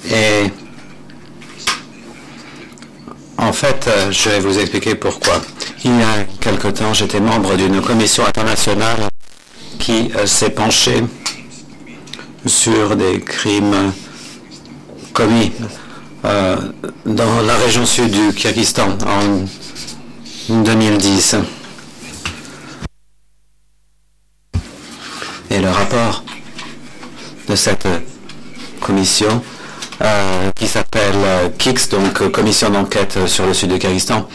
Et en fait, je vais vous expliquer pourquoi. Il y a quelque temps, j'étais membre d'une commission internationale qui s'est penchée sur des crimes commis dans la région sud du Kyrgyzstan en 2010. Et le rapport de cette commission, qui s'appelle KIX, donc Commission d'enquête sur le sud du Kyrgyzstan,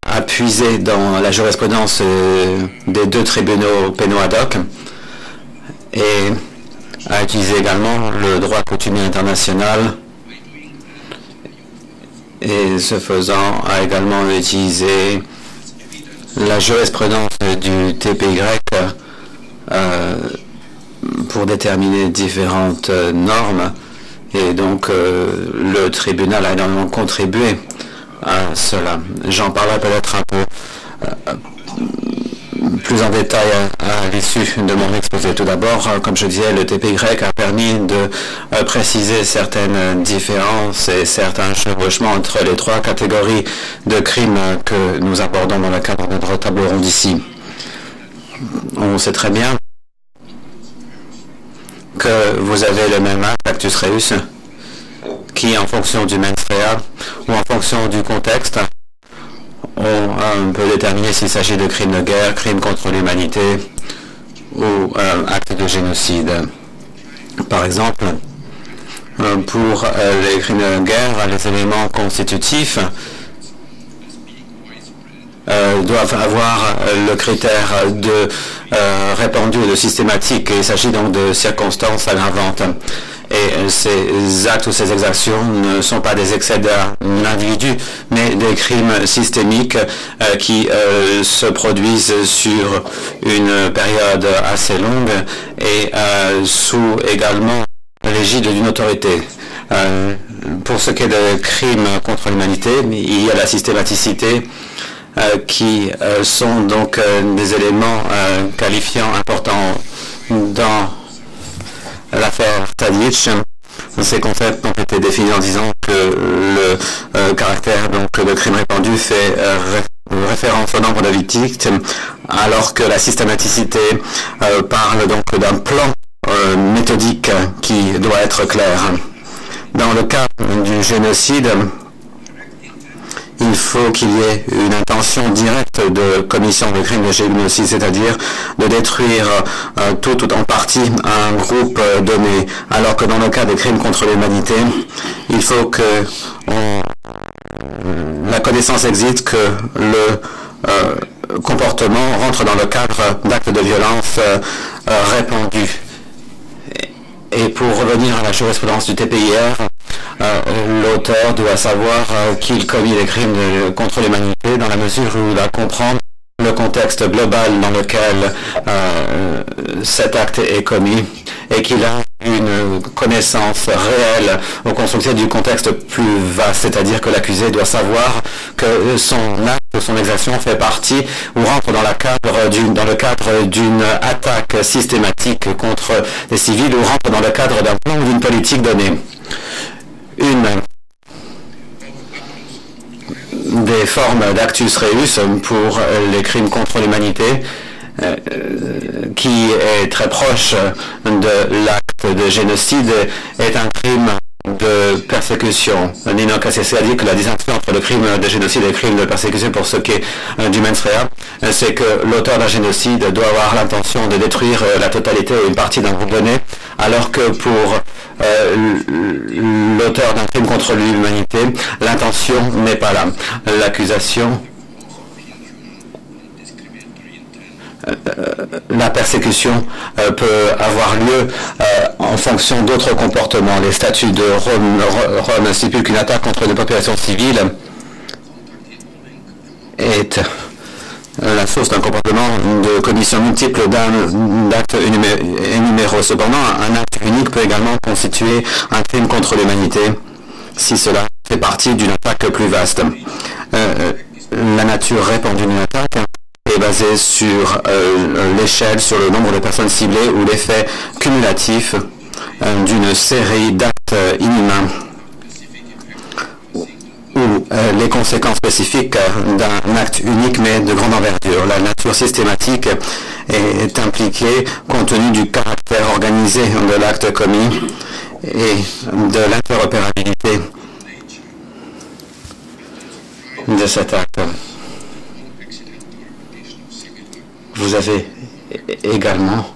a puisé dans la jurisprudence des deux tribunaux pénaux ad hoc et a utilisé également le droit coutumier international et ce faisant a également utilisé la jurisprudence du TPY pour déterminer différentes normes et donc le tribunal a énormément contribué à cela. J'en parlerai peut-être un peu plus en détail à l'issue de mon exposé. Tout d'abord, comme je disais, le TPY a permis de préciser certaines différences et certains chevauchements entre les trois catégories de crimes que nous abordons dans le cadre de notre table ronde ici. On sait très bien que vous avez le même acte, actus reus, qui, en fonction du mens rea ou en fonction du contexte, on peut déterminer s'il s'agit de crimes de guerre, crimes contre l'humanité ou actes de génocide. Par exemple, pour les crimes de guerre, les éléments constitutifs doivent avoir le critère de répandu ou de systématique. Il s'agit donc de circonstances aggravantes. Et ces actes ou ces exactions ne sont pas des excès d'un individu, mais des crimes systémiques qui se produisent sur une période assez longue et sous également l'égide d'une autorité. Pour ce qui est de crimes contre l'humanité, il y a la systématicité qui sont donc des éléments qualifiants importants dans l'affaire Tadic. Ces concepts ont été définis en disant que le caractère donc de crime répandu fait référence au nombre de victimes, alors que la systématicité parle donc d'un plan méthodique qui doit être clair. Dans le cas du génocide, il faut qu'il y ait une intention directe de commission de crime de génocide, c'est-à-dire de détruire tout ou en partie un groupe donné, alors que dans le cas des crimes contre l'humanité, il faut que la connaissance existe que le comportement rentre dans le cadre d'actes de violence répandus. Et pour revenir à la jurisprudence du TPIR, l'auteur doit savoir qu'il commet des crimes contre l'humanité dans la mesure où il doit comprendre le contexte global dans lequel cet acte est commis et qu'il a une connaissance réelle au constructif du contexte plus vaste, c'est-à-dire que l'accusé doit savoir que son acte ou son exaction fait partie ou rentre dans le cadre d'une attaque systématique contre les civils ou rentre dans le cadre d'un plan ou d'une politique donnée. Une des formes d'actus reus pour les crimes contre l'humanité qui est très proche de l'acte de génocide est un crime de persécution. Nino Cassese a dit que la distinction entre le crime de génocide et le crime de persécution pour ce qui est du mens rea, c'est que l'auteur d'un génocide doit avoir l'intention de détruire la totalité ou une partie d'un groupe donné, alors que pour l'auteur d'un crime contre l'humanité, l'intention n'est pas là. L'accusation, la persécution peut avoir lieu en fonction d'autres comportements. Les statuts de Rome stipulent qu'une attaque contre une population civile est la source d'un comportement de commission multiple d'actes énuméraux. Cependant, un acte unique peut également constituer un crime contre l'humanité si cela fait partie d'une attaque plus vaste. La nature répandue d'une attaque est basée sur l'échelle, sur le nombre de personnes ciblées ou l'effet cumulatif d'une série d'actes acte inhumain ou les conséquences spécifiques d'un acte unique mais de grande envergure. La nature systématique est impliquée compte tenu du caractère organisé de l'acte commis et de l'interopérabilité de cet acte. Vous avez également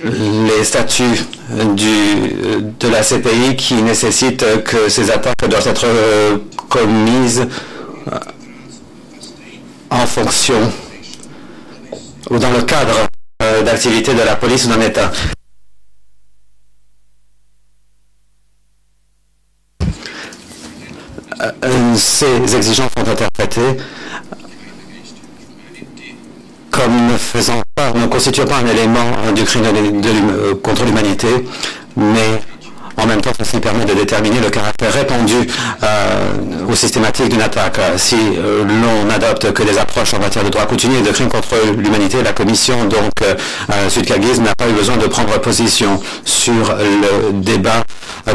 les statuts de la CPI qui nécessitent que ces attaques doivent être commises en fonction ou dans le cadre d'activité de la police ou d'un État. Ces exigences sont interprétées comme ne constituant pas un élément du crime contre l'humanité, mais en même temps, ceci permet de déterminer le caractère répandu ou systématique d'une attaque. Si l'on n'adopte que des approches en matière de droit coutumier et de crimes contre l'humanité, la commission donc sud-kirghize n'a pas eu besoin de prendre position sur le débat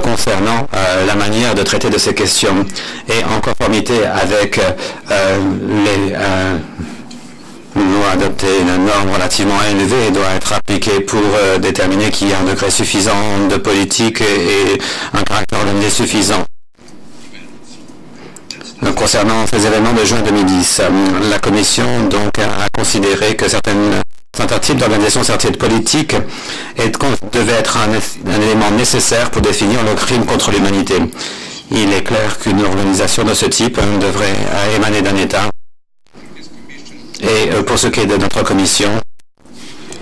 concernant la manière de traiter de ces questions. Et en conformité avec les loi adopter une norme relativement élevée doit être appliquée pour déterminer qu'il y a un degré suffisant de politique et un caractère organisé suffisant. Concernant ces événements de juin 2010, la Commission donc a considéré que certains types d'organisations, certaines politiques devaient être un élément nécessaire pour définir le crime contre l'humanité. Il est clair qu'une organisation de ce type devrait émaner d'un État. Et pour ce qui est de notre commission,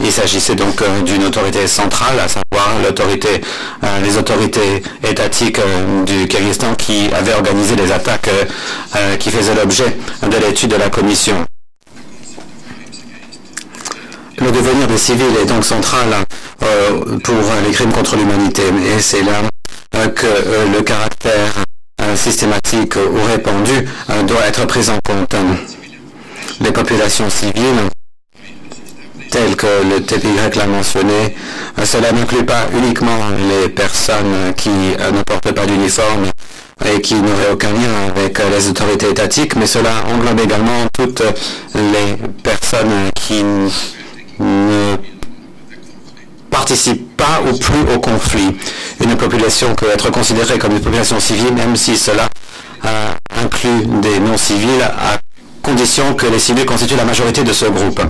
il s'agissait donc d'une autorité centrale, à savoir les autorités étatiques du Kyrgyzstan qui avaient organisé les attaques qui faisaient l'objet de l'étude de la commission. Le devenir des civils est donc central pour les crimes contre l'humanité, et c'est là que le caractère systématique ou répandu doit être pris en compte. Les populations civiles, telles que le TPY l'a mentionné, cela n'inclut pas uniquement les personnes qui ne portent pas d'uniforme et qui n'auraient aucun lien avec les autorités étatiques, mais cela englobe également toutes les personnes qui ne participent pas ou plus au conflit. Une population peut être considérée comme une population civile, même si cela inclut des non-civils, à condition que les civils constituent la majorité de ce groupe.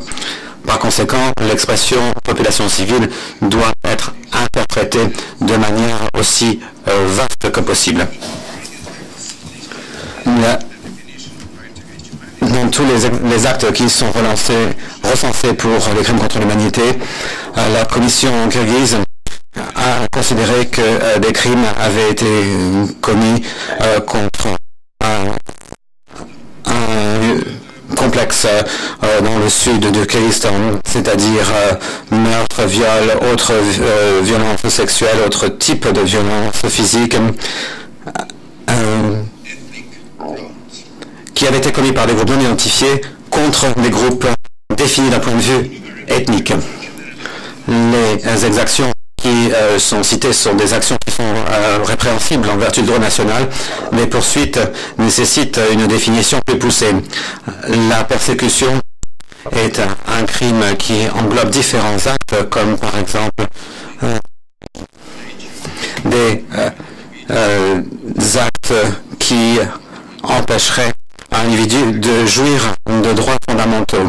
Par conséquent, l'expression population civile doit être interprétée de manière aussi vaste que possible. Dans tous les actes qui sont recensés pour les crimes contre l'humanité, la commission kirghize a considéré que des crimes avaient été commis contre un complexe dans le sud de Kyrgyzstan, c'est-à-dire meurtre, viol, autres violences sexuelles, autres types de violences physiques qui avaient été commis par des groupes non identifiés contre des groupes définis d'un point de vue ethnique. Les exactions qui sont citées sont des actions qui sont répréhensibles en vertu du droit national. Les poursuites nécessitent une définition plus poussée. La persécution est un crime qui englobe différents actes, comme par exemple des actes qui empêcheraient un individu de jouir de droits fondamentaux.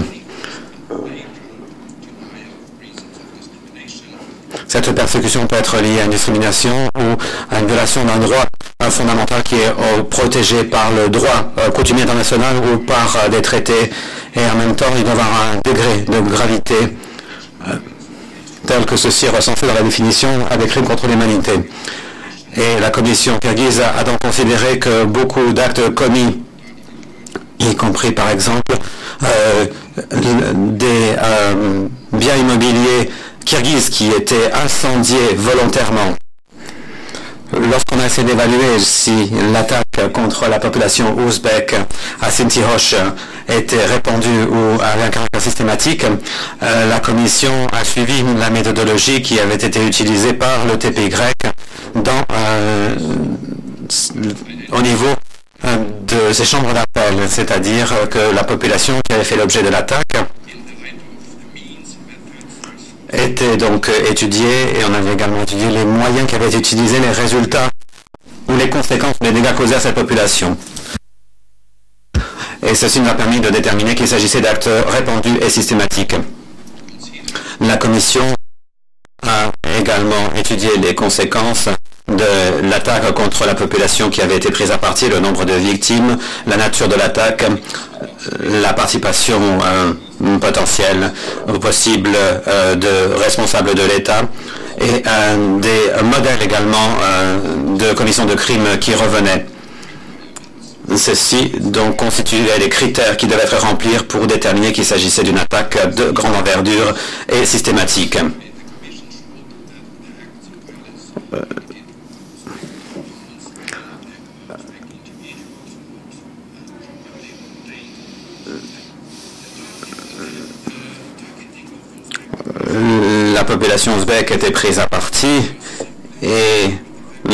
Cette persécution peut être liée à une discrimination ou à une violation d'un droit fondamental qui est protégé par le droit coutumier international ou par des traités. Et en même temps, il doit y avoir un degré de gravité tel que ceci est recensé dans la définition des crimes contre l'humanité. Et la commission kirghize a donc considéré que beaucoup d'actes commis, y compris par exemple des biens immobiliers kirghizes qui étaient incendiés volontairement. Lorsqu'on a essayé d'évaluer si l'attaque attaques contre la population ouzbek à Sinti Roche étaient répandues ou avaient un caractère systématique, la Commission a suivi la méthodologie qui avait été utilisée par le TPY au niveau de ces chambres d'appel, c'est-à-dire que la population qui avait fait l'objet de l'attaque était donc étudiée et on avait également étudié les moyens qui avaient été utilisés, les résultats ou les conséquences des dégâts causés à cette population. Et ceci nous a permis de déterminer qu'il s'agissait d'actes répandus et systématiques. La Commission a également étudié les conséquences de l'attaque contre la population qui avait été prise à partie, le nombre de victimes, la nature de l'attaque, la participation potentielle ou possible de responsables de l'État et des modèles également de commission de crimes qui revenaient. Ceci donc constituait les critères qui devaient être remplis pour déterminer qu'il s'agissait d'une attaque de grande envergure et systématique. La population ouzbek était prise à partie et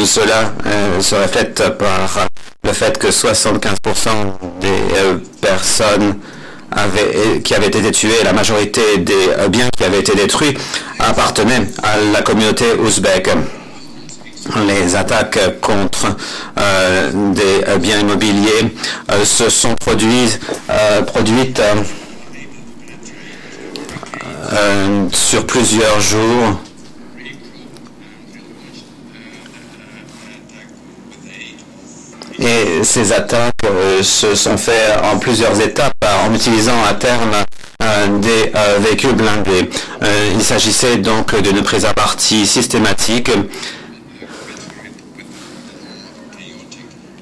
cela se reflète par le fait que 75% des personnes qui avaient été tuées, la majorité des biens qui avaient été détruits appartenaient à la communauté ouzbek. Les attaques contre des biens immobiliers se sont produites sur plusieurs jours. Et ces attaques se sont faites en plusieurs étapes en utilisant à terme des véhicules blindés. Il s'agissait donc d'une prise à partie systématique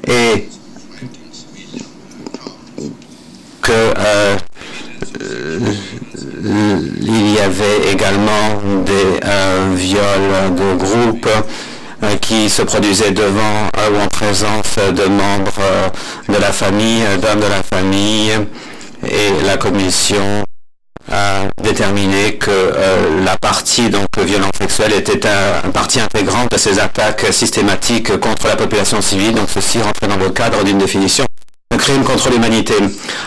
et que il y avait également des viols de groupe qui se produisaient devant ou en présence de membres de la famille, d'hommes de la famille, et la commission a déterminé que la partie donc violence sexuelle était une partie intégrante de ces attaques systématiques contre la population civile, donc ceci rentrait dans le cadre d'une définition de crime contre l'humanité.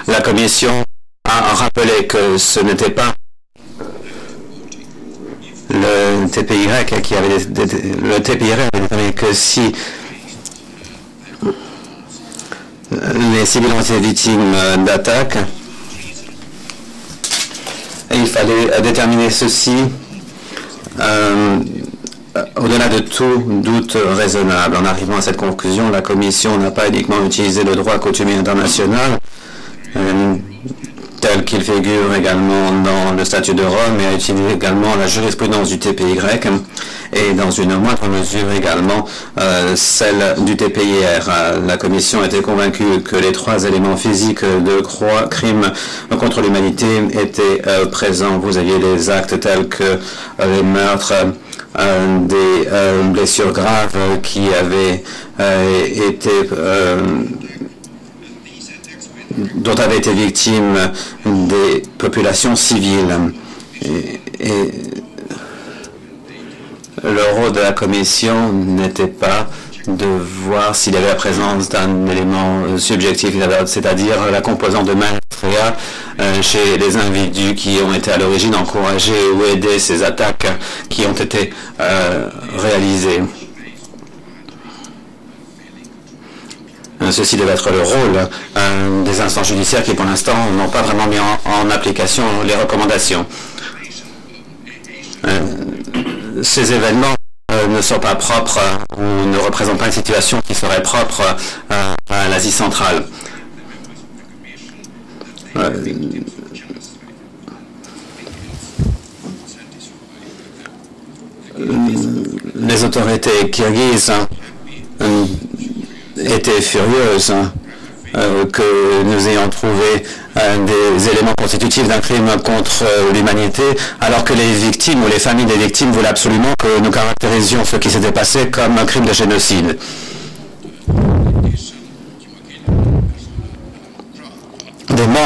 La commission a rappelé que ce n'était pas le TPY qui avait déterminé que si les civils ont été victimes d'attaques, il fallait déterminer ceci au-delà de tout doute raisonnable. En arrivant à cette conclusion, la Commission n'a pas uniquement utilisé le droit coutumier international, tel qu'il figure également dans le statut de Rome, mais a utilisé également la jurisprudence du TPY et dans une moindre mesure également celle du TPIR. La Commission était convaincue que les trois éléments physiques de crime contre l'humanité étaient présents. Vous aviez des actes tels que les meurtres, des blessures graves qui avaient été dont avaient été victimes des populations civiles. Et le rôle de la Commission n'était pas de voir s'il y avait la présence d'un élément subjectif, c'est-à-dire la composante de maestria chez les individus qui ont été à l'origine encouragés ou aidés ces attaques qui ont été réalisées. Ceci devait être le rôle des instances judiciaires qui, pour l'instant, n'ont pas vraiment mis en application les recommandations. Ces événements ne sont pas propres ou ne représentent pas une situation qui serait propre à l'Asie centrale. Les autorités kirghizes étaient furieuses que nous ayons trouvé des éléments constitutifs d'un crime contre l'humanité, alors que les victimes ou les familles des victimes voulaient absolument que nous caractérisions ce qui s'était passé comme un crime de génocide.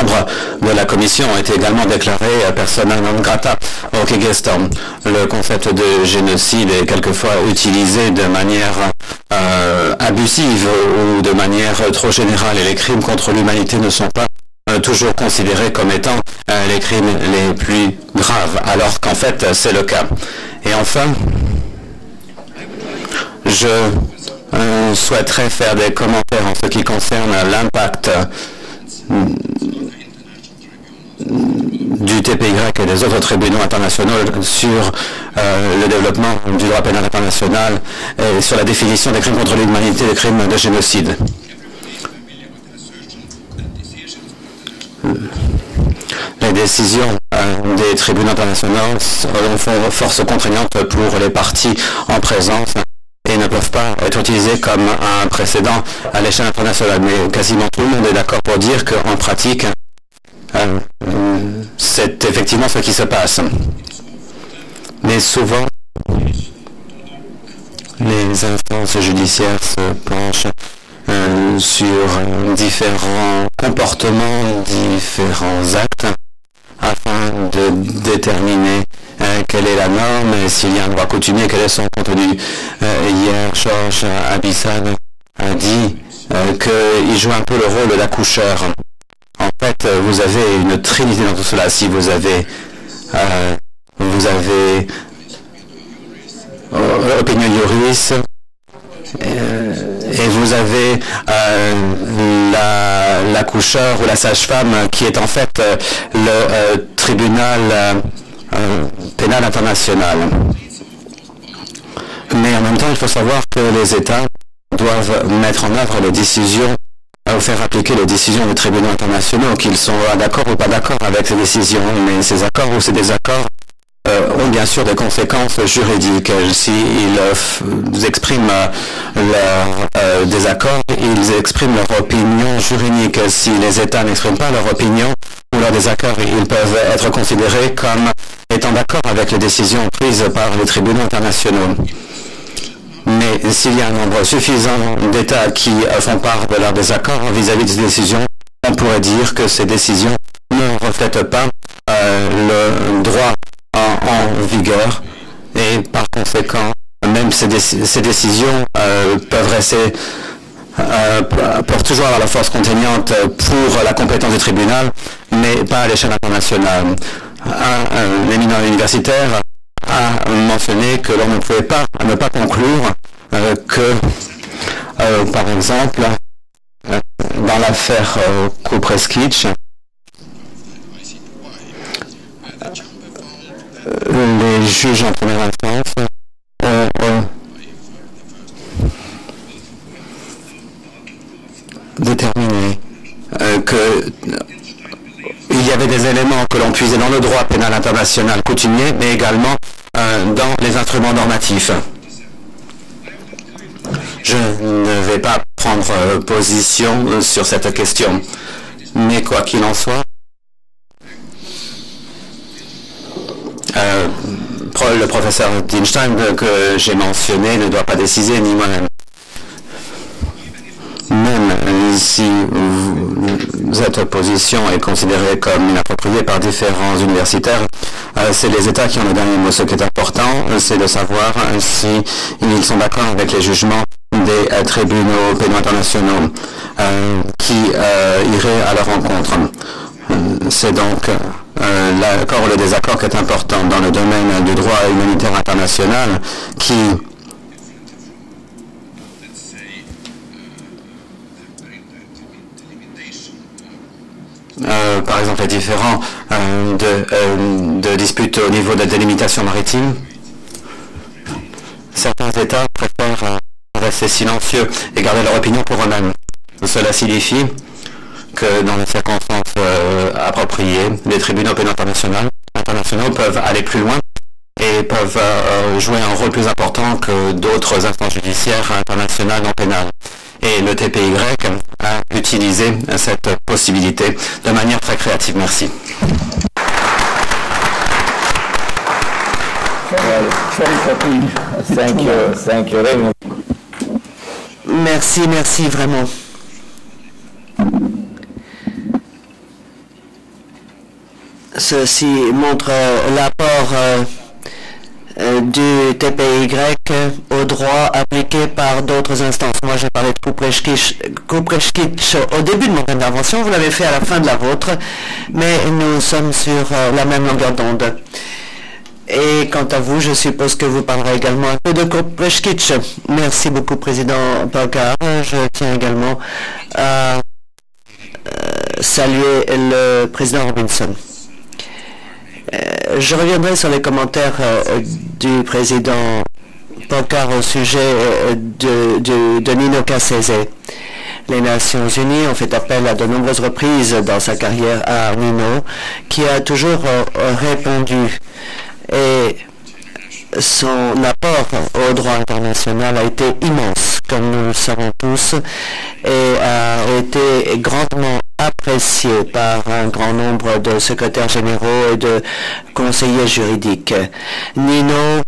membres de la commission ont été également déclarés persona non grata au Kyrgyzstan. Le concept de génocide est quelquefois utilisé de manière abusive ou de manière trop générale et les crimes contre l'humanité ne sont pas toujours considérés comme étant les crimes les plus graves, alors qu'en fait c'est le cas. Et enfin, je souhaiterais faire des commentaires en ce qui concerne l'impact du TPY et des autres tribunaux internationaux sur le développement du droit pénal international et sur la définition des crimes contre l'humanité et des crimes de génocide. Les décisions des tribunaux internationaux font force contraignante pour les parties en présence et ne peuvent pas être utilisées comme un précédent à l'échelle internationale. Mais quasiment tout le monde est d'accord pour dire qu'en pratique, c'est effectivement ce qui se passe. Mais souvent, les instances judiciaires se penchent sur différents comportements, différents actes, afin de déterminer quelle est la norme et s'il y a un droit coutumier, quel est son contenu. Hier, Georges Abissal a dit qu'il joue un peu le rôle d'accoucheur. En fait, vous avez une trinité dans tout cela. Si vous avez opinion juris, et vous avez l'accoucheur ou la sage-femme qui est en fait le tribunal pénal international. Mais en même temps, il faut savoir que les États doivent mettre en œuvre les décisions, ou faire appliquer les décisions des tribunaux internationaux, qu'ils sont d'accord ou pas d'accord avec ces décisions. Mais ces accords ou ces désaccords ont bien sûr des conséquences juridiques. S'ils expriment leur désaccord, ils expriment leur opinion juridique. Si les États n'expriment pas leur opinion ou leur désaccord, ils peuvent être considérés comme étant d'accord avec les décisions prises par les tribunaux internationaux. Mais s'il y a un nombre suffisant d'États qui font part de leur désaccord vis-à-vis de ces décisions, on pourrait dire que ces décisions ne reflètent pas le droit en vigueur et par conséquent même ces décisions peuvent toujours avoir la force contraignante pour la compétence du tribunal mais pas à l'échelle internationale. Un éminent universitaire a mentionné que l'on ne pouvait pas ne pas conclure que par exemple dans l'affaire Kupreskic, les juges en première instance ont déterminé qu'il y avait des éléments que l'on puisait dans le droit pénal international coutumier, mais également dans les instruments normatifs. Je ne vais pas prendre position sur cette question, mais quoi qu'il en soit, le professeur Dinstein que j'ai mentionné ne doit pas décider, ni moi-même. Même si cette position est considérée comme inappropriée par différents universitaires, c'est les États qui ont le dernier mot. Ce qui est important, c'est de savoir s'ils sont d'accord avec les jugements des tribunaux pénaux internationaux qui iraient à leur rencontre. C'est donc l'accord ou le désaccord qui est important dans le domaine du droit humanitaire international qui par exemple est différent de disputes au niveau de la délimitation maritime. Certains États préfèrent rester silencieux et garder leur opinion pour eux-mêmes. Cela signifie que dans les circonstances appropriées, les tribunaux pénaux internationaux peuvent aller plus loin et peuvent jouer un rôle plus important que d'autres instances judiciaires internationales non pénales. Et le TPY a utilisé cette possibilité de manière très créative. Merci. Merci vraiment. Ceci montre l'apport du TPY aux droits appliqués par d'autres instances. Moi, j'ai parlé de Kupreshkic au début de mon intervention, vous l'avez fait à la fin de la vôtre, mais nous sommes sur la même longueur d'onde. Et quant à vous, je suppose que vous parlerez également un peu de Kupreshkic. Merci beaucoup, Président Parker. Je tiens également à saluer le Président Robinson. Je reviendrai sur les commentaires du président Parker au sujet de Nino Cassese. Les Nations Unies ont fait appel à de nombreuses reprises dans sa carrière à Nino, qui a toujours répondu. Et son apport au droit international a été immense, comme nous le savons tous, et a été grandement apprécié par un grand nombre de secrétaires généraux et de conseillers juridiques. Nino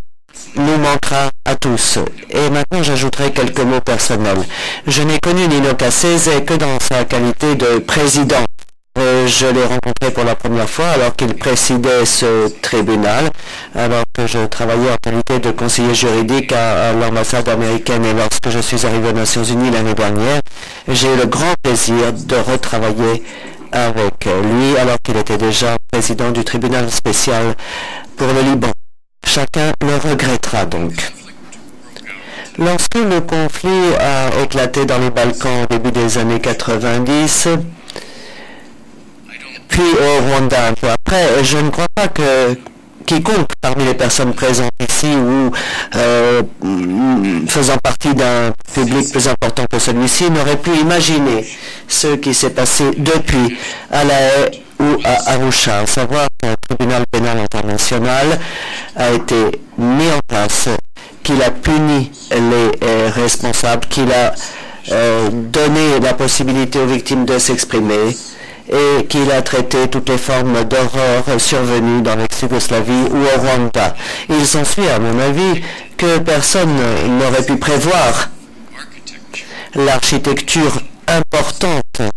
nous manquera à tous. Et maintenant, j'ajouterai quelques mots personnels. Je n'ai connu Nino Cassese que dans sa qualité de président. Je l'ai rencontré pour la première fois alors qu'il présidait ce tribunal, alors que je travaillais en qualité de conseiller juridique à l'ambassade américaine, et lorsque je suis arrivé aux Nations Unies l'année dernière, j'ai eu le grand plaisir de retravailler avec lui alors qu'il était déjà président du tribunal spécial pour le Liban. Chacun le regrettera donc. Lorsque le conflit a éclaté dans les Balkans au début des années 90, puis au Rwanda un peu après, je ne crois pas que quiconque parmi les personnes présentes ici ou faisant partie d'un public plus important que celui-ci n'aurait pu imaginer ce qui s'est passé depuis à La Haye ou à Arusha, à savoir qu'un tribunal pénal international a été mis en place, qu'il a puni les responsables, qu'il a donné la possibilité aux victimes de s'exprimer, et qu'il a traité toutes les formes d'horreur survenues dans l'ex-Yougoslavie ou au Rwanda. Il s'ensuit, à mon avis, que personne n'aurait pu prévoir l'architecture importante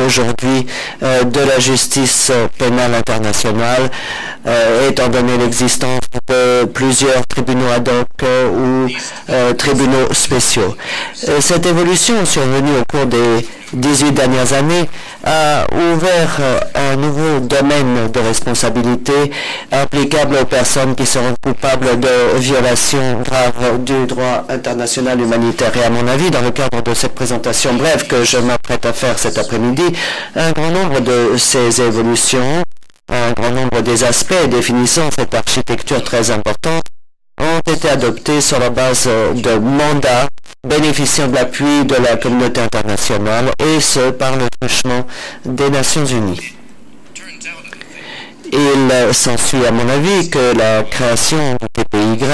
aujourd'hui de la justice pénale internationale, étant donné l'existence de plusieurs tribunaux ad hoc ou tribunaux spéciaux. Cette évolution survenue au cours des 18 dernières années a ouvert un nouveau domaine de responsabilité applicable aux personnes qui seront coupables de violations graves du droit international humanitaire. Et à mon avis, dans le cadre de cette présentation brève que je m'apprête à faire cet après-midi, un grand nombre de ces évolutions, un grand nombre des aspects définissant cette architecture très importante ont été adoptés sur la base de mandats bénéficiant de l'appui de la communauté internationale, et ce par le truchement des Nations Unies. Il s'ensuit à mon avis que la création du TPY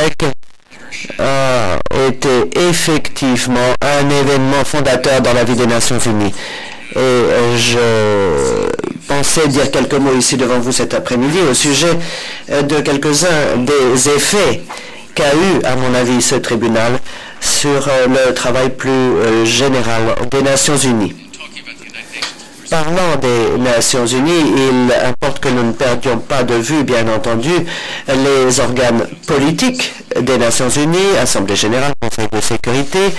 a été effectivement un événement fondateur dans la vie des Nations Unies. Et je pensais dire quelques mots ici devant vous cet après-midi au sujet de quelques-uns des effets qu'a eu, à mon avis, ce tribunal sur le travail plus général des Nations Unies. Parlant des Nations Unies, il importe que nous ne perdions pas de vue, bien entendu, les organes politiques des Nations Unies, Assemblée générale, Conseil de sécurité,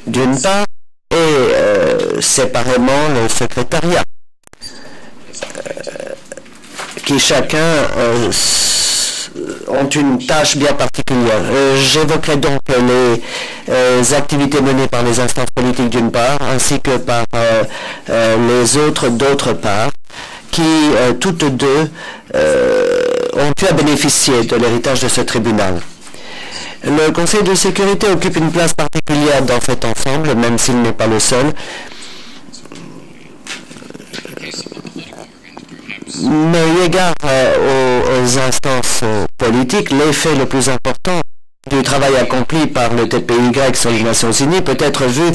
d'une part, et séparément le secrétariat, qui chacun ont une tâche bien particulière. J'évoquerai donc les activités menées par les instances politiques d'une part, ainsi que par les autres d'autre part, qui toutes deux ont pu bénéficier de l'héritage de ce tribunal. Le Conseil de sécurité occupe une place particulière dans cet ensemble, même s'il n'est pas le seul. Mais eu égard aux instances politiques, l'effet le plus important du travail accompli par le TPY sur les Nations Unies peut être vu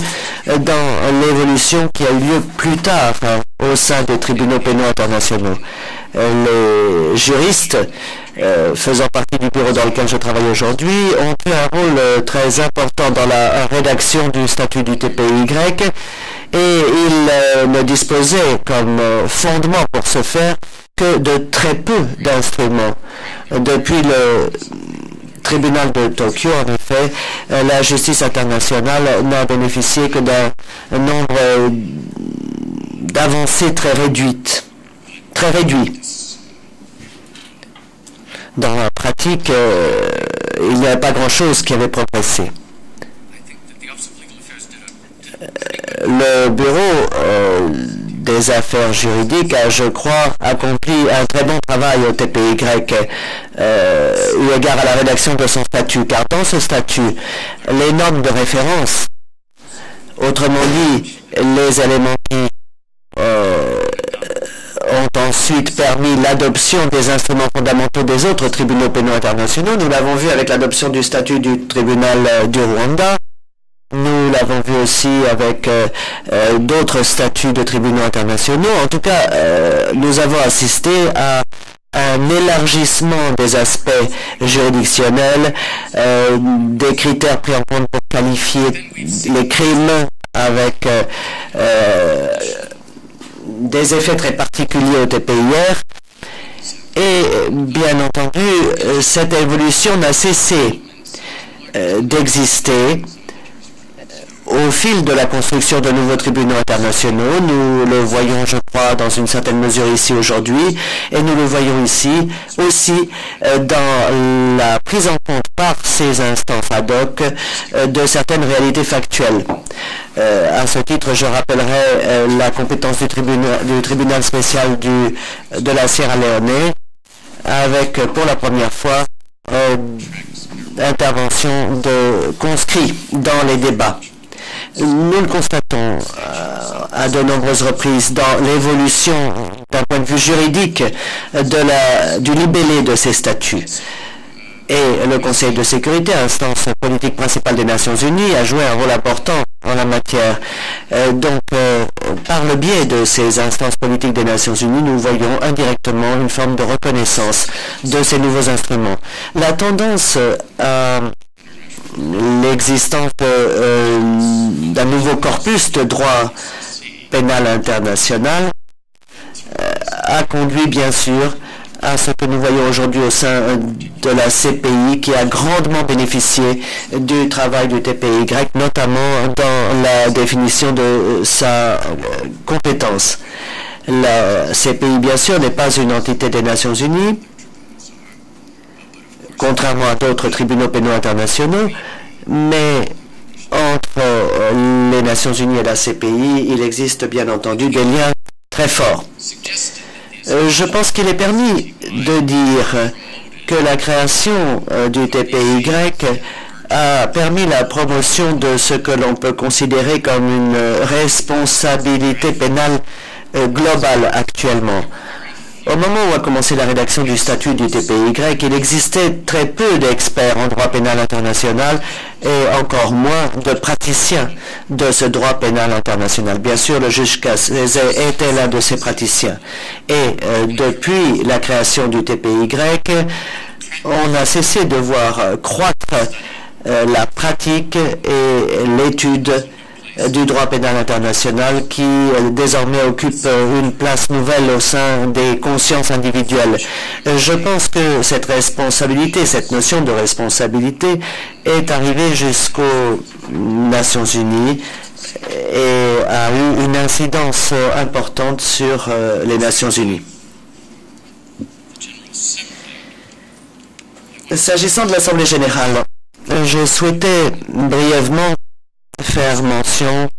dans l'évolution qui a eu lieu plus tard au sein des tribunaux pénaux internationaux. Les juristes faisant partie du bureau dans lequel je travaille aujourd'hui ont eu un rôle très important dans la rédaction du statut du TPY, et ils ne disposaient comme fondement pour ce faire que de très peu d'instruments. Depuis le tribunal de Tokyo, en effet, la justice internationale n'a bénéficié que d'un nombre d'avancées très réduit. Dans la pratique, il n'y avait pas grand-chose qui avait progressé. Le bureau des affaires juridiques a, je crois, accompli un très bon travail au TPY eu égard à la rédaction de son statut, car dans ce statut, les normes de référence, autrement dit, les éléments qui ont ensuite permis l'adoption des instruments fondamentaux des autres tribunaux pénaux internationaux. Nous l'avons vu avec l'adoption du statut du tribunal du Rwanda. Nous l'avons vu aussi avec d'autres statuts de tribunaux internationaux. En tout cas, nous avons assisté à un élargissement des aspects juridictionnels, des critères pris en compte pour qualifier les crimes avec des effets très particuliers au TPIR. Et bien entendu, cette évolution n'a cessé d'exister au fil de la construction de nouveaux tribunaux internationaux. Nous le voyons, je crois, dans une certaine mesure ici aujourd'hui, et nous le voyons ici aussi dans la prise en compte par ces instances ad hoc de certaines réalités factuelles. À ce titre, je rappellerai la compétence du tribunal spécial de la Sierra Leone, avec pour la première fois intervention de conscrits dans les débats. Nous le constatons à de nombreuses reprises dans l'évolution d'un point de vue juridique du libellé de ces statuts. Et le Conseil de sécurité, instance politique principale des Nations Unies, a joué un rôle important en la matière. Donc, par le biais de ces instances politiques des Nations Unies, nous voyons indirectement une forme de reconnaissance de ces nouveaux instruments. La tendance à l'existence d'un nouveau corpus de droit pénal international a conduit bien sûr à ce que nous voyons aujourd'hui au sein de la CPI, qui a grandement bénéficié du travail du TPY, notamment dans la définition de sa compétence. La CPI, bien sûr, n'est pas une entité des Nations Unies, contrairement à d'autres tribunaux pénaux internationaux, mais entre les Nations Unies et la CPI, il existe bien entendu des liens très forts. Je pense qu'il est permis de dire que la création du TPY a permis la promotion de ce que l'on peut considérer comme une responsabilité pénale globale actuellement. Au moment où a commencé la rédaction du statut du TPY, il existait très peu d'experts en droit pénal international et encore moins de praticiens de ce droit pénal international. Bien sûr, le juge Cassese était l'un de ces praticiens. Et depuis la création du TPY, on a cessé de voir croître la pratique et l'étude du droit pénal international qui désormais occupe une place nouvelle au sein des consciences individuelles. Je pense que cette responsabilité, cette notion de responsabilité est arrivée jusqu'aux Nations Unies et a eu une incidence importante sur les Nations Unies. S'agissant de l'Assemblée générale, je souhaitais brièvement faire mention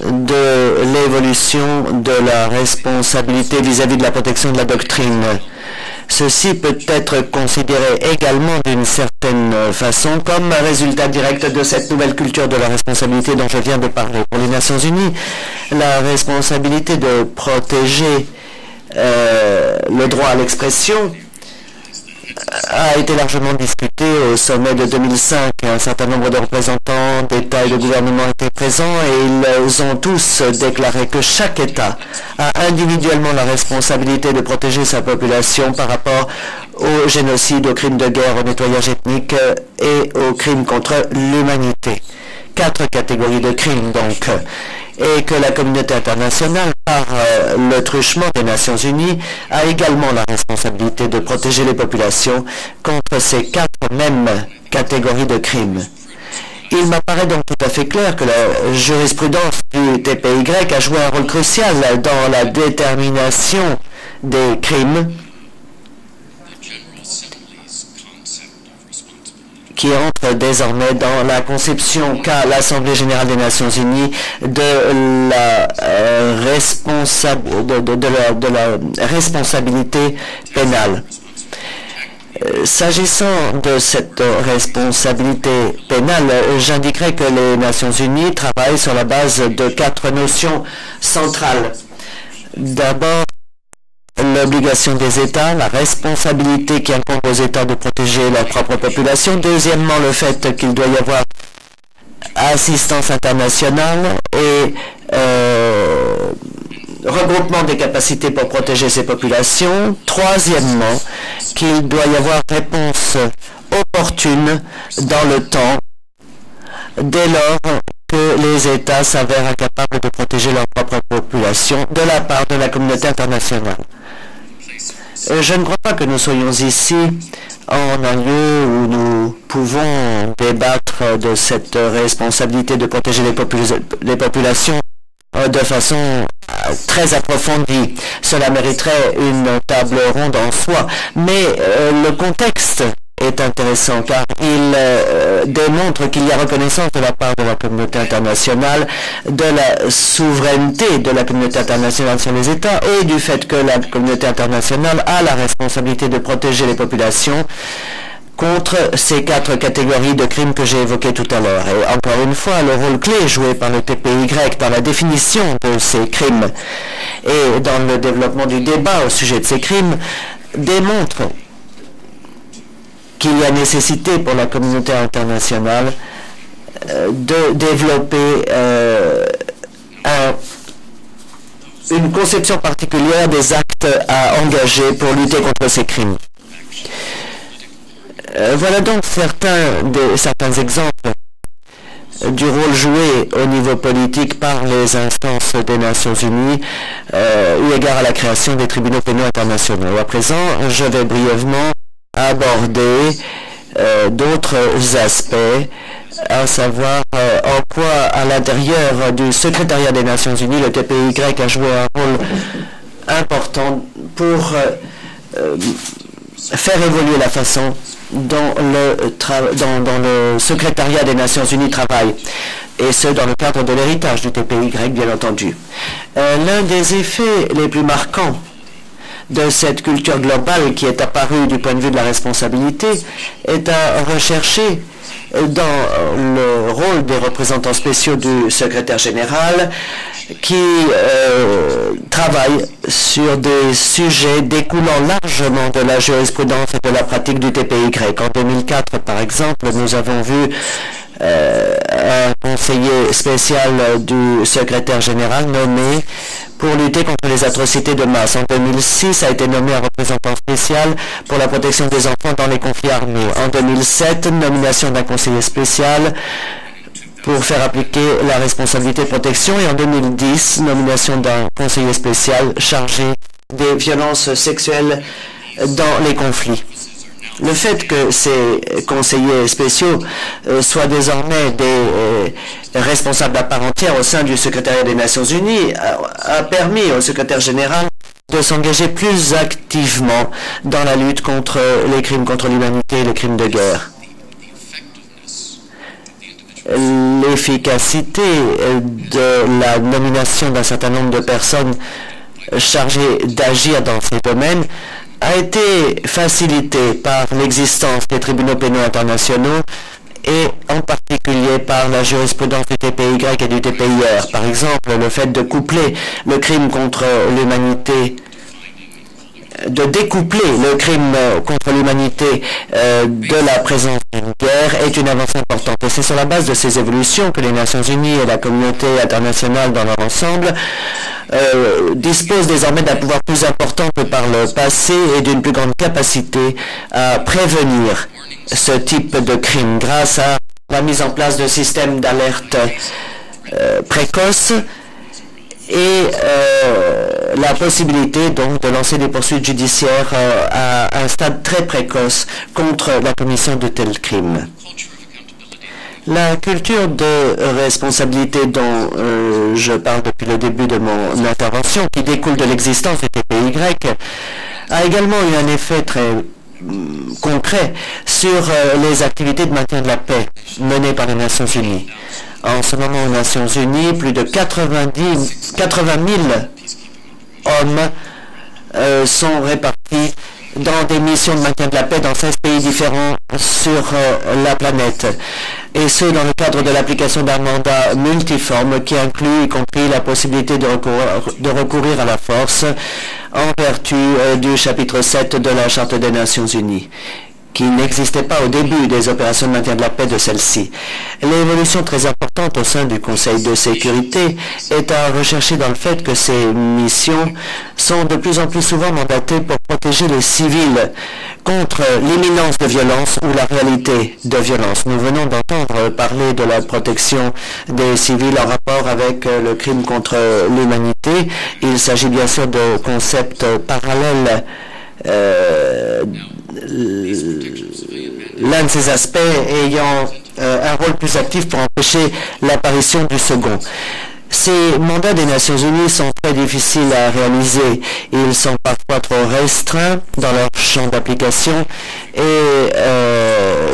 de l'évolution de la responsabilité vis-à-vis de la protection de la doctrine. Ceci peut être considéré également d'une certaine façon comme un résultat direct de cette nouvelle culture de la responsabilité dont je viens de parler. Pour les Nations Unies, la responsabilité de protéger le droit à l'expression a été largement discuté au sommet de 2005. Un certain nombre de représentants d'États et de gouvernements étaient présents et ils ont tous déclaré que chaque État a individuellement la responsabilité de protéger sa population par rapport au génocide, aux crimes de guerre, au nettoyage ethnique et aux crimes contre l'humanité. 4 catégories de crimes donc. Et que la communauté internationale par le truchement des Nations Unies, a également la responsabilité de protéger les populations contre ces 4 mêmes catégories de crimes. Il m'apparaît donc tout à fait clair que la jurisprudence du TPY a joué un rôle crucial dans la détermination des crimes qui entre désormais dans la conception qu'a l'Assemblée générale des Nations unies de la responsabilité pénale. S'agissant de cette responsabilité pénale, j'indiquerai que les Nations unies travaillent sur la base de 4 notions centrales. D'abord, l'obligation des États, la responsabilité qui incombe aux États de protéger leur propre population. Deuxièmement, le fait qu'il doit y avoir assistance internationale et regroupement des capacités pour protéger ces populations. Troisièmement, qu'il doit y avoir réponse opportune dans le temps dès lors que les États s'avèrent incapables de protéger leur propre population de la part de la communauté internationale. Je ne crois pas que nous soyons ici en un lieu où nous pouvons débattre de cette responsabilité de protéger les populations de façon très approfondie. Cela mériterait une table ronde en soi. Mais le contexte est intéressant car il démontre qu'il y a reconnaissance de la part de la communauté internationale de la souveraineté de la communauté internationale sur les États et du fait que la communauté internationale a la responsabilité de protéger les populations contre ces 4 catégories de crimes que j'ai évoquées tout à l'heure. Et encore une fois, le rôle clé joué par le TPY dans la définition de ces crimes et dans le développement du débat au sujet de ces crimes démontre qu'il y a nécessité pour la communauté internationale de développer une conception particulière des actes à engager pour lutter contre ces crimes. Voilà donc certains exemples du rôle joué au niveau politique par les instances des Nations Unies eu égard à la création des tribunaux pénaux internationaux. À présent, je vais brièvement aborder d'autres aspects, à savoir en quoi à l'intérieur du secrétariat des Nations Unies, le TPY a joué un rôle important pour faire évoluer la façon dont le secrétariat des Nations Unies travaille, et ce dans le cadre de l'héritage du TPY, bien entendu. L'un des effets les plus marquants de cette culture globale qui est apparue du point de vue de la responsabilité est à rechercher dans le rôle des représentants spéciaux du secrétaire général qui travaillent sur des sujets découlant largement de la jurisprudence et de la pratique du TPY. En 2004, par exemple, nous avons vu un conseiller spécial du secrétaire général nommé pour lutter contre les atrocités de masse. En 2006, a été nommé un représentant spécial pour la protection des enfants dans les conflits armés. En 2007, nomination d'un conseiller spécial pour faire appliquer la responsabilité de protection. Et en 2010, nomination d'un conseiller spécial chargé des violences sexuelles dans les conflits. Le fait que ces conseillers spéciaux soient désormais des responsables à part entière au sein du secrétariat des Nations Unies a permis au secrétaire général de s'engager plus activement dans la lutte contre les crimes contre l'humanité et les crimes de guerre. L'efficacité de la nomination d'un certain nombre de personnes chargées d'agir dans ces domaines a été facilitée par l'existence des tribunaux pénaux internationaux et en particulier par la jurisprudence du TPY et du TPIR. Par exemple, le fait de coupler le crime contre l'humanité, de découpler le crime contre l'humanité de la présence d'une guerre est une avancée importante. Et c'est sur la base de ces évolutions que les Nations Unies et la communauté internationale dans leur ensemble disposent désormais d'un pouvoir plus important que par le passé et d'une plus grande capacité à prévenir ce type de crime grâce à la mise en place de systèmes d'alerte précoce et la possibilité donc de lancer des poursuites judiciaires à un stade très précoce contre la commission de tels crimes. La culture de responsabilité dont je parle depuis le début de mon intervention, qui découle de l'existence des TPY, a également eu un effet très concret sur les activités de maintien de la paix menées par les Nations Unies. En ce moment, aux Nations Unies, plus de 80 000 hommes sont répartis dans des missions de maintien de la paix dans 16 pays différents sur la planète. Et ce, dans le cadre de l'application d'un mandat multiforme qui inclut y compris la possibilité de recourir à la force en vertu du chapitre 7 de la Charte des Nations Unies, qui n'existait pas au début des opérations de maintien de la paix de celle-ci. L'évolution très importante au sein du Conseil de sécurité est à rechercher dans le fait que ces missions sont de plus en plus souvent mandatées pour protéger les civils contre l'imminence de violence ou la réalité de violence. Nous venons d'entendre parler de la protection des civils en rapport avec le crime contre l'humanité. Il s'agit bien sûr de concepts parallèles. L'un de ces aspects ayant un rôle plus actif pour empêcher l'apparition du second. Ces mandats des Nations Unies sont très difficiles à réaliser. Ils sont parfois trop restreints dans leur champ d'application et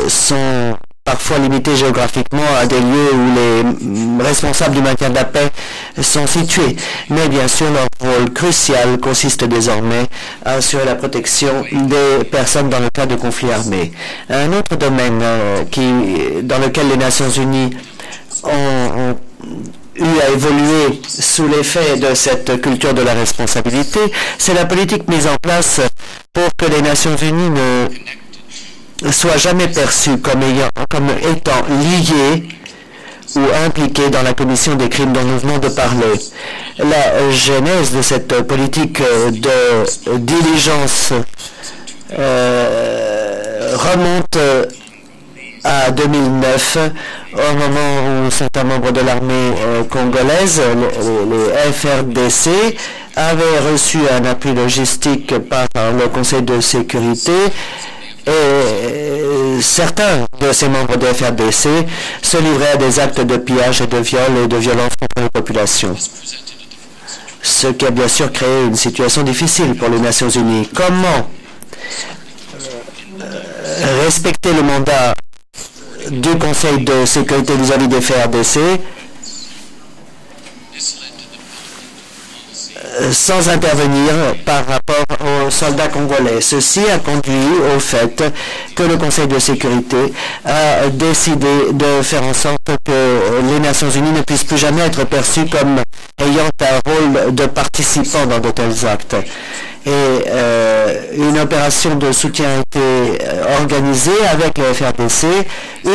sont parfois limités géographiquement à des lieux où les responsables du maintien de la paix sont situés. Mais bien sûr, leur rôle crucial consiste désormais à assurer la protection des personnes dans le cas de conflits armés. Un autre domaine dans lequel les Nations Unies ont eu à évoluer sous l'effet de cette culture de la responsabilité, c'est la politique mise en place pour que les Nations Unies ne soient jamais perçues comme étant liées ou impliquées dans la commission des crimes dont nous venons de parler. La genèse de cette politique de diligence remonte à 2009, au moment où certains membres de l'armée congolaise, les FRDC, avaient reçu un appui logistique par le Conseil de sécurité. Et certains de ces membres de FRDC se livraient à des actes de pillage et de viol et de violence contre les populations. Ce qui a bien sûr créé une situation difficile pour les Nations Unies. Comment respecter le mandat du Conseil de sécurité vis-à-vis des FRDC sans intervenir par rapport aux soldats congolais. Ceci a conduit au fait que le Conseil de sécurité a décidé de faire en sorte que les Nations Unies ne puissent plus jamais être perçues comme ayant un rôle de participant dans de tels actes. Et une opération de soutien a été organisée avec le FRDC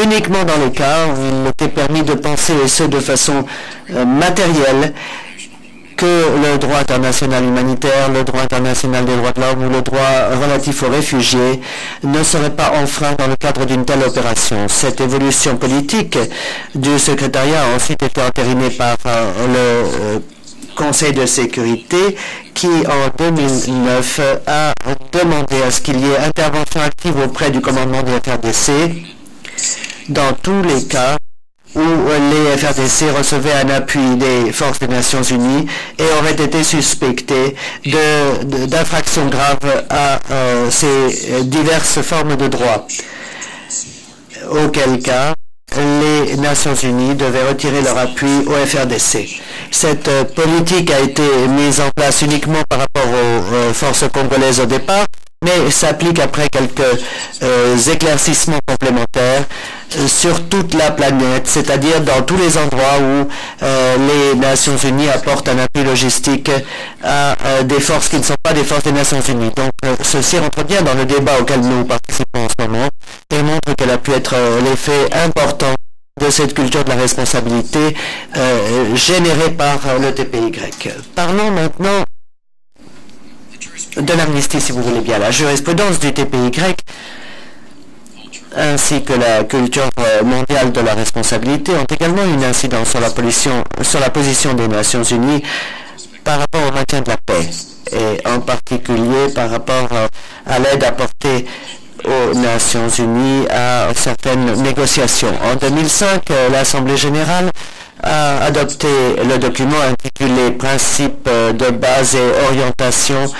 uniquement dans les cas où il était permis de penser, et ce de façon matérielle, que le droit international humanitaire, le droit international des droits de l'homme ou le droit relatif aux réfugiés ne seraient pas enfreints dans le cadre d'une telle opération. Cette évolution politique du secrétariat a ensuite été entérinée par le Conseil de sécurité qui, en 2009, a demandé à ce qu'il y ait intervention active auprès du commandement des FRDC dans tous les cas où les FRDC recevaient un appui des forces des Nations Unies et auraient été suspectés d'infractions graves à ces diverses formes de droit. Auquel cas, les Nations Unies devaient retirer leur appui au FRDC. Cette politique a été mise en place uniquement par rapport aux forces congolaises au départ, mais s'applique après quelques éclaircissements complémentaires sur toute la planète, c'est-à-dire dans tous les endroits où les Nations Unies apportent un appui logistique à des forces qui ne sont pas des forces des Nations Unies. Donc ceci rentre bien dans le débat auquel nous participons en ce moment et montre quel a pu être l'effet important de cette culture de la responsabilité générée par le TPY. Parlons maintenant de l'amnistie, si vous voulez bien. La jurisprudence du TPY ainsi que la culture mondiale de la responsabilité ont également une incidence sur la position des Nations Unies par rapport au maintien de la paix, et en particulier par rapport à l'aide apportée aux Nations Unies à certaines négociations. En 2005, l'Assemblée générale a adopté le document intitulé Principes de base et orientation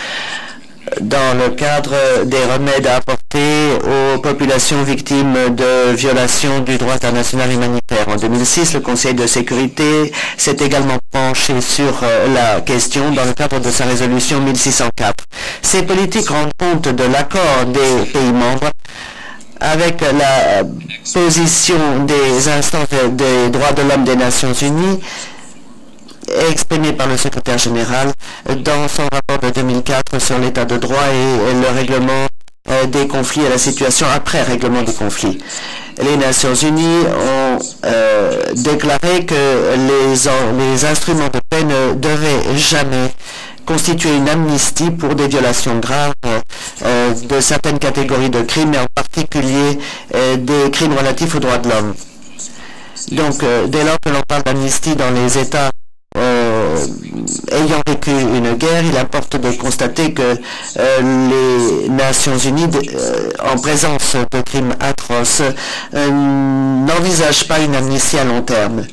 dans le cadre des remèdes à apporter aux populations victimes de violations du droit international humanitaire. En 2006, le Conseil de sécurité s'est également penché sur la question dans le cadre de sa résolution 1604. Ces politiques rendent compte de l'accord des pays membres avec la position des instances des droits de l'homme des Nations Unies exprimé par le secrétaire général dans son rapport de 2004 sur l'état de droit et le règlement des conflits et la situation après règlement des conflits. Les Nations Unies ont déclaré que les instruments de paix ne devaient jamais constituer une amnistie pour des violations graves de certaines catégories de crimes et en particulier des crimes relatifs aux droits de l'homme. Donc, dès lors que l'on parle d'amnistie dans les États ayant vécu une guerre, il importe de constater que les Nations Unies, en présence de crimes atroces, n'envisagent pas une amnistie à long terme.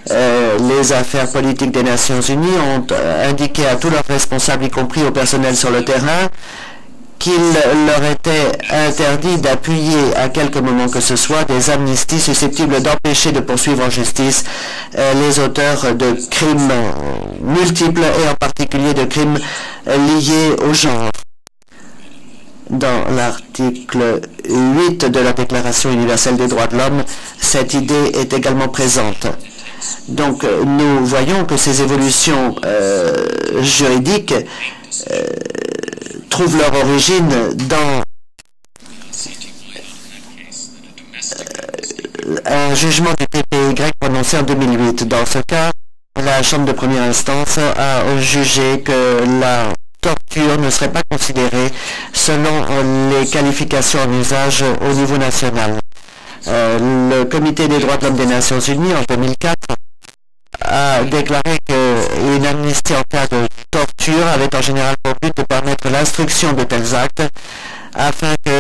Les affaires politiques des Nations Unies ont indiqué à tous leurs responsables, y compris au personnel sur le terrain, qu'il leur était interdit d'appuyer à quelque moment que ce soit des amnisties susceptibles d'empêcher de poursuivre en justice les auteurs de crimes multiples et en particulier de crimes liés au genre. Dans l'article 8 de la Déclaration universelle des droits de l'homme, cette idée est également présente. Donc nous voyons que ces évolutions juridiques trouvent leur origine dans un jugement du TPY prononcé en 2008. Dans ce cas, la Chambre de première instance a jugé que la torture ne serait pas considérée selon les qualifications en usage au niveau national. Le Comité des droits de l'homme des Nations Unies en 2004 a déclaré qu'une amnistie en cas de torture avait en général pour but de permettre l'instruction de tels actes afin que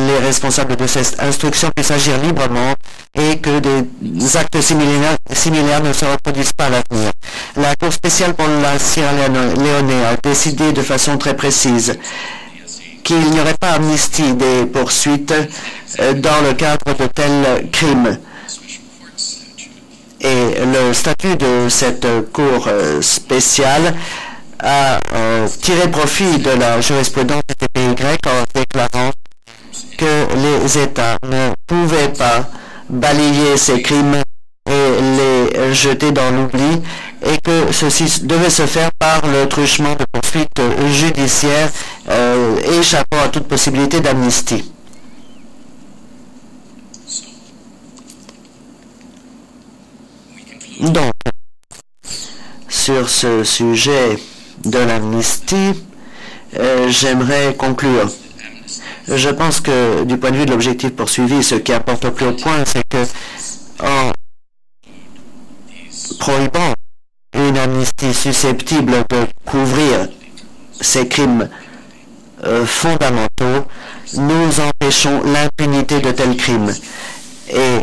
les responsables de cette instruction puissent agir librement et que des actes similaires ne se reproduisent pas à l'avenir. La Cour spéciale pour la Sierra Leone a décidé de façon très précise qu'il n'y aurait pas amnistie des poursuites dans le cadre de tels crimes. Et le statut de cette Cour spéciale a tiré profit de la jurisprudence du TPY en déclarant que les États ne pouvaient pas balayer ces crimes et les jeter dans l'oubli et que ceci devait se faire par le truchement de poursuites judiciaires échappant à toute possibilité d'amnistie. Donc, sur ce sujet de l'amnistie, j'aimerais conclure. Je pense que du point de vue de l'objectif poursuivi, ce qui importe au plus haut point, c'est que en prohibant une amnistie susceptible de couvrir ces crimes fondamentaux, nous empêchons l'impunité de tels crimes. Et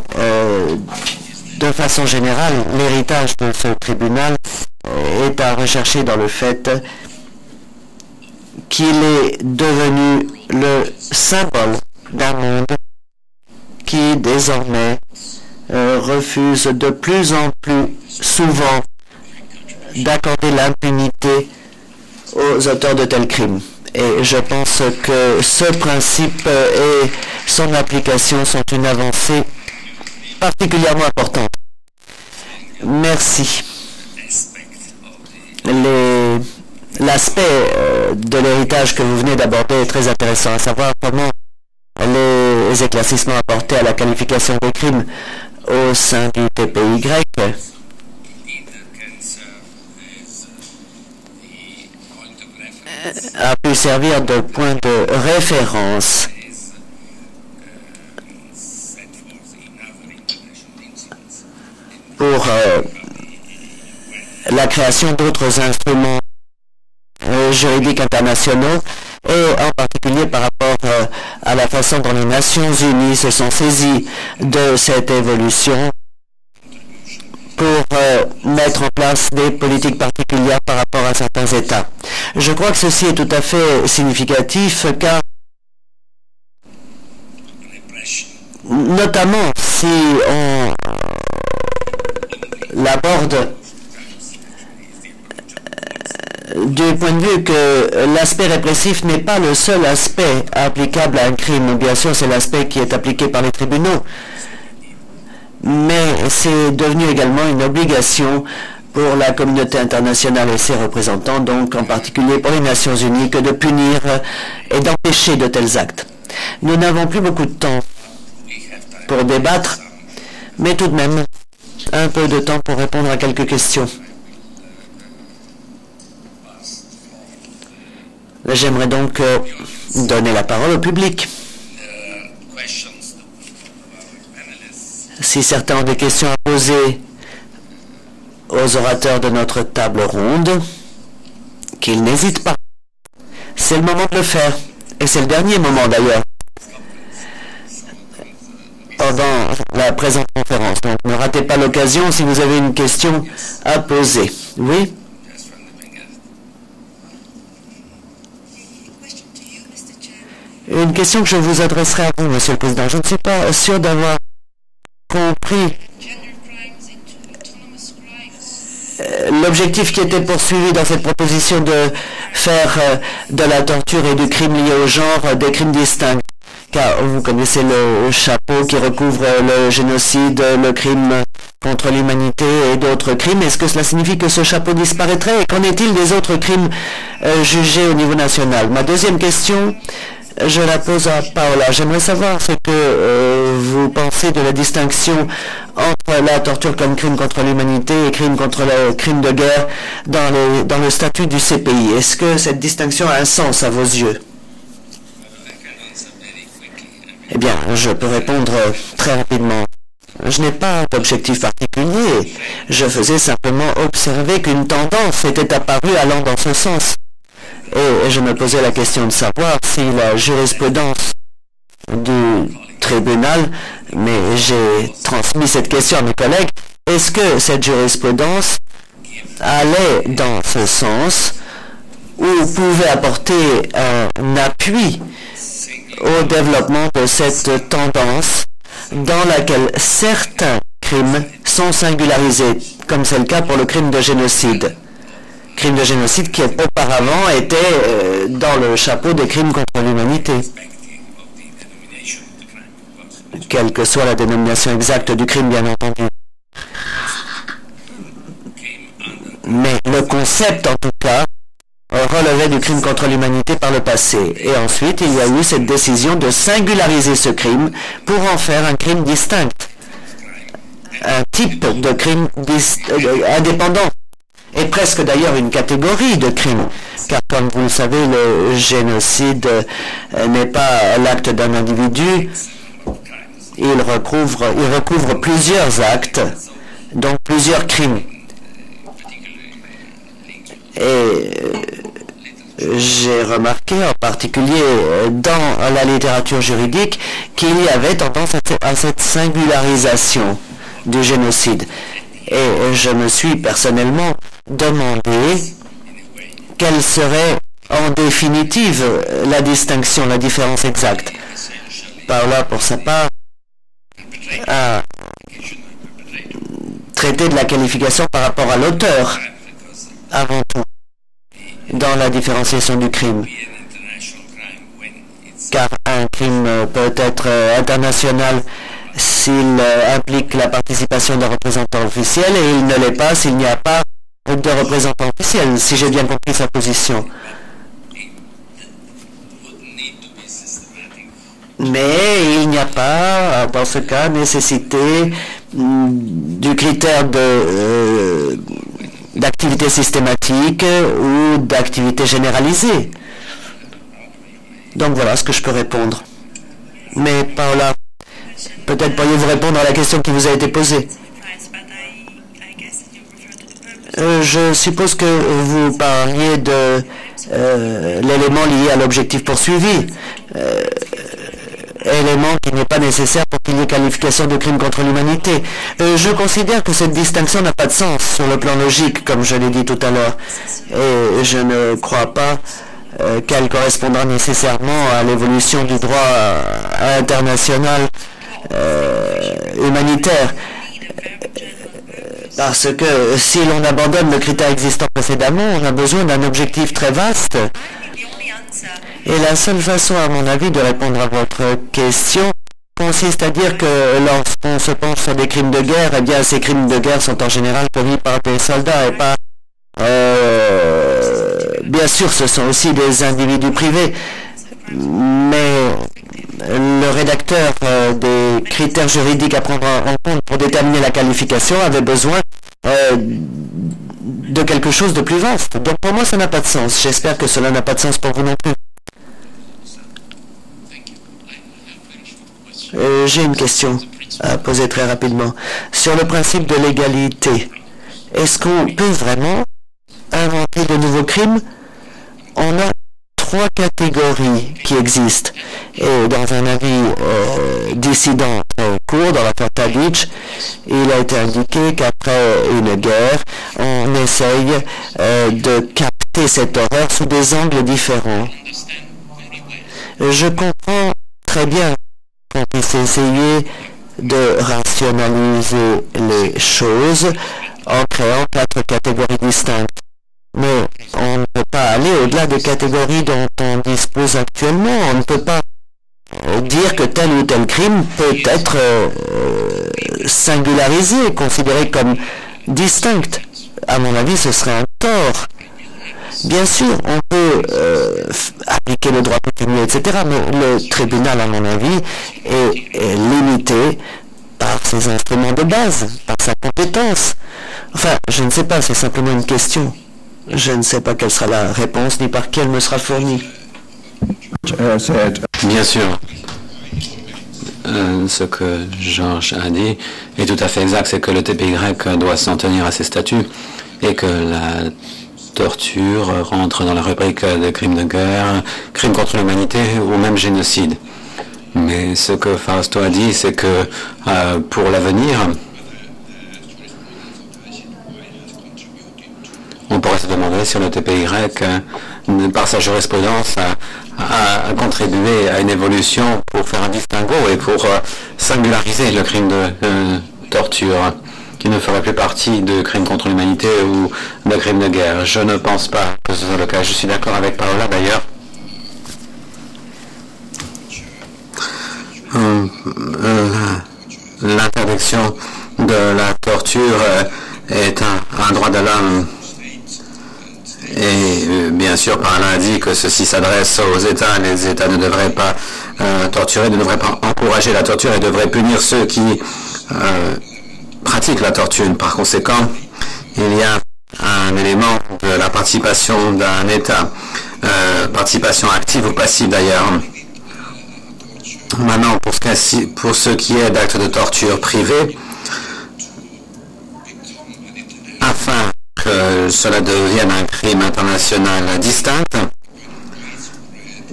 de façon générale, l'héritage de ce tribunal est à rechercher dans le fait qu'il est devenu le symbole d'un monde qui désormais refuse de plus en plus souvent d'accorder l'impunité aux auteurs de tels crimes. Et je pense que ce principe et son application sont une avancée particulièrement importante. Merci. L'aspect de l'héritage que vous venez d'aborder est très intéressant, à savoir comment les éclaircissements apportés à la qualification des crimes au sein du TPY a pu servir de point de référence pour la création d'autres instruments juridiques internationaux et en particulier par rapport à la façon dont les Nations Unies se sont saisies de cette évolution pour mettre en place des politiques particulières par rapport à certains États. Je crois que ceci est tout à fait significatif car, notamment si on l'aborde du point de vue que l'aspect répressif n'est pas le seul aspect applicable à un crime. Bien sûr, c'est l'aspect qui est appliqué par les tribunaux, mais c'est devenu également une obligation pour la communauté internationale et ses représentants, donc en particulier pour les Nations Unies, que de punir et d'empêcher de tels actes. Nous n'avons plus beaucoup de temps pour débattre, mais tout de même un peu de temps pour répondre à quelques questions. J'aimerais donc donner la parole au public. Si certains ont des questions à poser aux orateurs de notre table ronde, qu'ils n'hésitent pas. C'est le moment de le faire. Et c'est le dernier moment d'ailleurs, pendant la présente conférence. Donc ne ratez pas l'occasion si vous avez une question à poser. Oui? Une question que je vous adresserai à vous, Monsieur le Président. Je ne suis pas sûr d'avoir compris l'objectif qui était poursuivi dans cette proposition de faire de la torture et du crime lié au genre des crimes distincts. Car vous connaissez le chapeau qui recouvre le génocide, le crime contre l'humanité et d'autres crimes. Est-ce que cela signifie que ce chapeau disparaîtrait? Et qu'en est-il des autres crimes jugés au niveau national? Ma deuxième question, je la pose à Paola. J'aimerais savoir ce que vous pensez de la distinction entre la torture comme crime contre l'humanité et crime contre le crime de guerre dans le statut du CPI. Est-ce que cette distinction a un sens à vos yeux? Eh bien, je peux répondre très rapidement. Je n'ai pas d'objectif particulier. Je faisais simplement observer qu'une tendance était apparue allant dans ce sens. Et je me posais la question de savoir si la jurisprudence du tribunal, mais j'ai transmis cette question à mes collègues, est-ce que cette jurisprudence allait dans ce sens ou pouvait apporter un appui au développement de cette tendance dans laquelle certains crimes sont singularisés, comme c'est le cas pour le crime de génocide. Crime de génocide qui auparavant était dans le chapeau des crimes contre l'humanité. Quelle que soit la dénomination exacte du crime, bien entendu. Mais le concept, en tout cas, relevait du crime contre l'humanité par le passé. Et ensuite, il y a eu cette décision de singulariser ce crime pour en faire un crime distinct. Un type de crime indépendant. Et presque d'ailleurs une catégorie de crimes. Car comme vous le savez, le génocide n'est pas l'acte d'un individu. Il recouvre plusieurs actes, donc plusieurs crimes. Et j'ai remarqué en particulier dans la littérature juridique qu'il y avait tendance à cette singularisation du génocide. Et je me suis personnellement demandé quelle serait en définitive la distinction, la différence exacte. Paola, pour sa part, a traité de la qualification par rapport à l'auteur, avant tout, dans la différenciation du crime. Car un crime peut être international s'il implique la participation d'un représentant officiel et il ne l'est pas s'il n'y a pas de représentant officiel, si j'ai bien compris sa position. Mais il n'y a pas, dans ce cas, nécessité du critère d'activité systématique ou d'activité généralisée. Donc voilà ce que je peux répondre. Mais Paola, peut-être pourriez-vous répondre à la question qui vous a été posée. Je suppose que vous parliez de l'élément lié à l'objectif poursuivi, élément qui n'est pas nécessaire pour qu'il y ait qualification de crime contre l'humanité. Je considère que cette distinction n'a pas de sens sur le plan logique, comme je l'ai dit tout à l'heure, et je ne crois pas qu'elle correspondra nécessairement à l'évolution du droit international humanitaire. Parce que si l'on abandonne le critère existant précédemment, on a besoin d'un objectif très vaste. Et la seule façon, à mon avis, de répondre à votre question consiste à dire que lorsqu'on se penche sur des crimes de guerre, eh bien, ces crimes de guerre sont en général commis par des soldats et pas... bien sûr, ce sont aussi des individus privés, mais le rédacteur des critères juridiques à prendre en compte pour déterminer la qualification avait besoin de quelque chose de plus vaste. Donc pour moi, ça n'a pas de sens. J'espère que cela n'a pas de sens pour vous non plus. J'ai une question à poser très rapidement. Sur le principe de l'égalité, est-ce qu'on peut vraiment inventer de nouveaux crimes? On a 3 catégories qui existent. Et dans un avis dissident très court dans l'affaire Tadic, il a été indiqué qu'après une guerre, on essaye de capter cette horreur sous des angles différents. Je comprends très bien qu'on puisse essayer de rationaliser les choses en créant 4 catégories distinctes. Mais on ne peut pas aller au-delà des catégories dont on dispose actuellement. On ne peut pas dire que tel ou tel crime peut être singularisé, considéré comme distinct. À mon avis, ce serait un tort. Bien sûr, on peut appliquer le droit coutumier, etc., mais le tribunal, à mon avis, est limité par ses instruments de base, par sa compétence. Enfin, je ne sais pas, c'est simplement une question. Je ne sais pas quelle sera la réponse, ni par qui elle me sera fournie. Bien sûr. Ce que Georges a dit est tout à fait exact, c'est que le TPY doit s'en tenir à ses statuts et que la torture rentre dans la rubrique des crimes de guerre, crimes contre l'humanité ou même génocide. Mais ce que Fausto a dit, c'est que pour l'avenir, on pourrait se demander si le TPY, par sa jurisprudence, a contribué à une évolution pour faire un distinguo et pour singulariser le crime de torture, qui ne ferait plus partie de crimes contre l'humanité ou de crimes de guerre. Je ne pense pas que ce soit le cas. Je suis d'accord avec Paola d'ailleurs. L'interdiction de la torture est un droit de l'homme. Et bien sûr, Paola a dit que ceci s'adresse aux États. Les États ne devraient pas torturer, ne devraient pas encourager la torture et devraient punir ceux qui pratiquent la torture. Par conséquent, il y a un élément de la participation d'un État, participation active ou passive d'ailleurs. Maintenant, pour ce qui est d'actes de torture privés, afin que cela devienne un crime international distinct,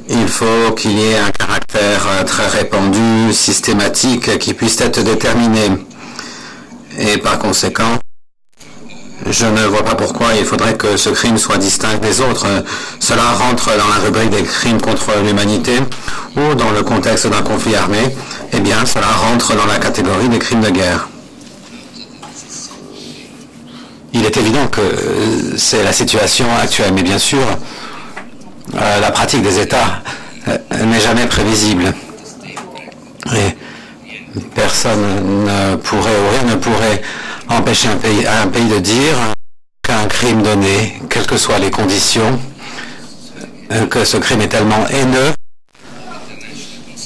il faut qu'il y ait un caractère très répandu, systématique, qui puisse être déterminé. Et par conséquent, je ne vois pas pourquoi il faudrait que ce crime soit distinct des autres. Cela rentre dans la rubrique des crimes contre l'humanité ou dans le contexte d'un conflit armé. Eh bien, cela rentre dans la catégorie des crimes de guerre. Il est évident que c'est la situation actuelle, mais bien sûr, la pratique des États n'est jamais prévisible. Et personne ne pourrait ou rien ne pourrait empêcher un pays de dire qu'un crime donné, quelles que soient les conditions, que ce crime est tellement haineux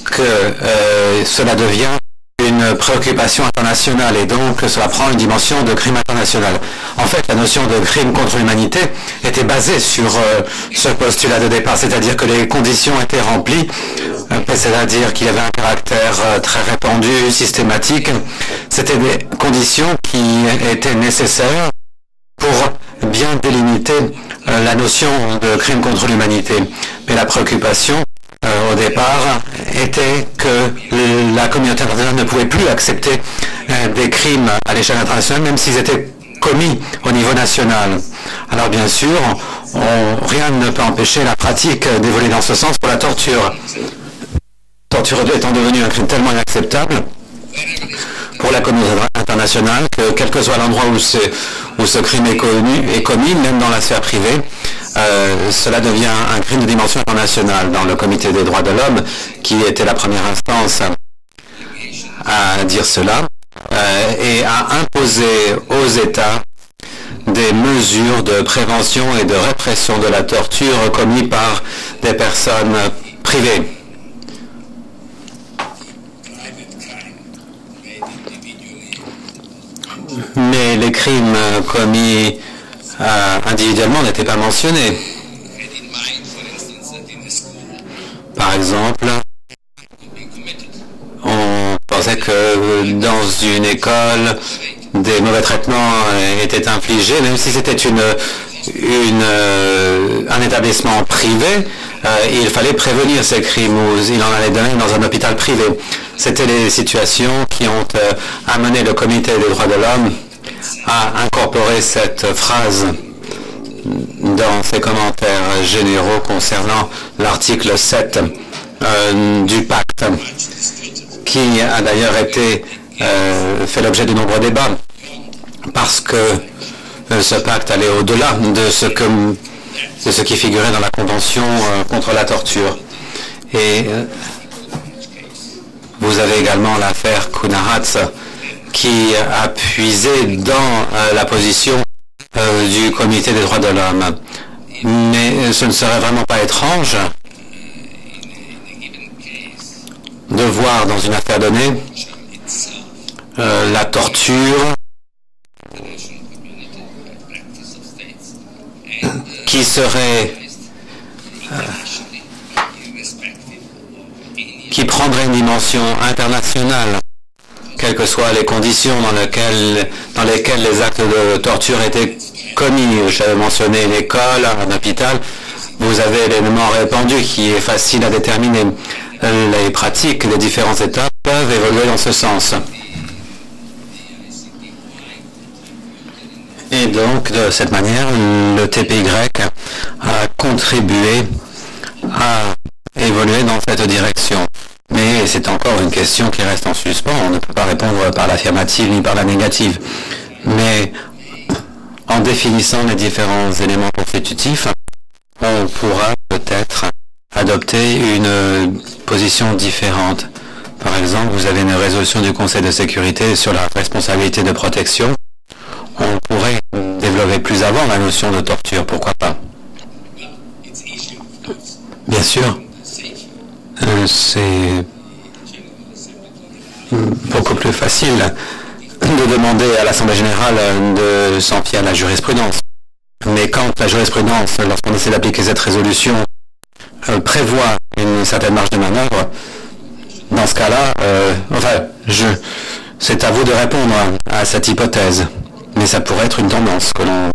que cela devient une préoccupation internationale et donc cela prend une dimension de crime international. En fait, la notion de crime contre l'humanité était basée sur ce postulat de départ, c'est-à-dire que les conditions étaient remplies, c'est-à-dire qu'il y avait un caractère très répandu, systématique. C'était des conditions qui étaient nécessaires pour bien délimiter la notion de crime contre l'humanité. Mais la préoccupation, au départ, était que la communauté internationale ne pouvait plus accepter des crimes à l'échelle internationale, même s'ils étaient commis au niveau national. Alors bien sûr, rien ne peut empêcher la pratique d'évoluer dans ce sens pour la torture. La torture étant devenue un crime tellement inacceptable pour la communauté internationale que quel que soit l'endroit où ce crime est commis, même dans la sphère privée, cela devient un crime de dimension internationale. Dans le Comité des droits de l'homme, qui était la première instance à dire cela, et à imposer aux États des mesures de prévention et de répression de la torture commises par des personnes privées. Mais les crimes commis individuellement n'étaient pas mentionnés. Par exemple, on pensait que dans une école, des mauvais traitements étaient infligés, même si c'était un établissement privé, il fallait prévenir ces crimes, ou il en allait de même dans un hôpital privé. C'était les situations qui ont amené le Comité des droits de l'homme à incorporer cette phrase dans ses commentaires généraux concernant l'article 7 du pacte, qui a d'ailleurs été fait l'objet de nombreux débats, parce que ce pacte allait au-delà de ce qui figurait dans la Convention contre la torture. Et vous avez également l'affaire Kunaratz, qui a puisé dans la position du Comité des droits de l'homme. Mais ce ne serait vraiment pas étrange de voir dans une affaire donnée la torture qui serait qui prendrait une dimension internationale, quelles que soient les conditions dans lesquelles les actes de torture étaient commis. J'avais mentionné une école, un hôpital. Vous avez l'élément répandu qui est facile à déterminer. Les pratiques des différents États peuvent évoluer dans ce sens. Et donc, de cette manière, le TPY a contribué à évoluer dans cette direction. Mais c'est encore une question qui reste en suspens. On ne peut pas répondre par l'affirmative ni par la négative. Mais en définissant les différents éléments constitutifs, on pourra peut-être adopter une position différente. Par exemple, vous avez une résolution du Conseil de sécurité sur la responsabilité de protection. On pourrait développer plus avant la notion de torture, pourquoi pas? Bien sûr, c'est beaucoup plus facile de demander à l'Assemblée générale de s'en fier à la jurisprudence. Mais quand la jurisprudence, lorsqu'on essaie d'appliquer cette résolution, prévoit une certaine marge de manœuvre, dans ce cas-là, c'est à vous de répondre à cette hypothèse. Mais ça pourrait être une tendance que l'on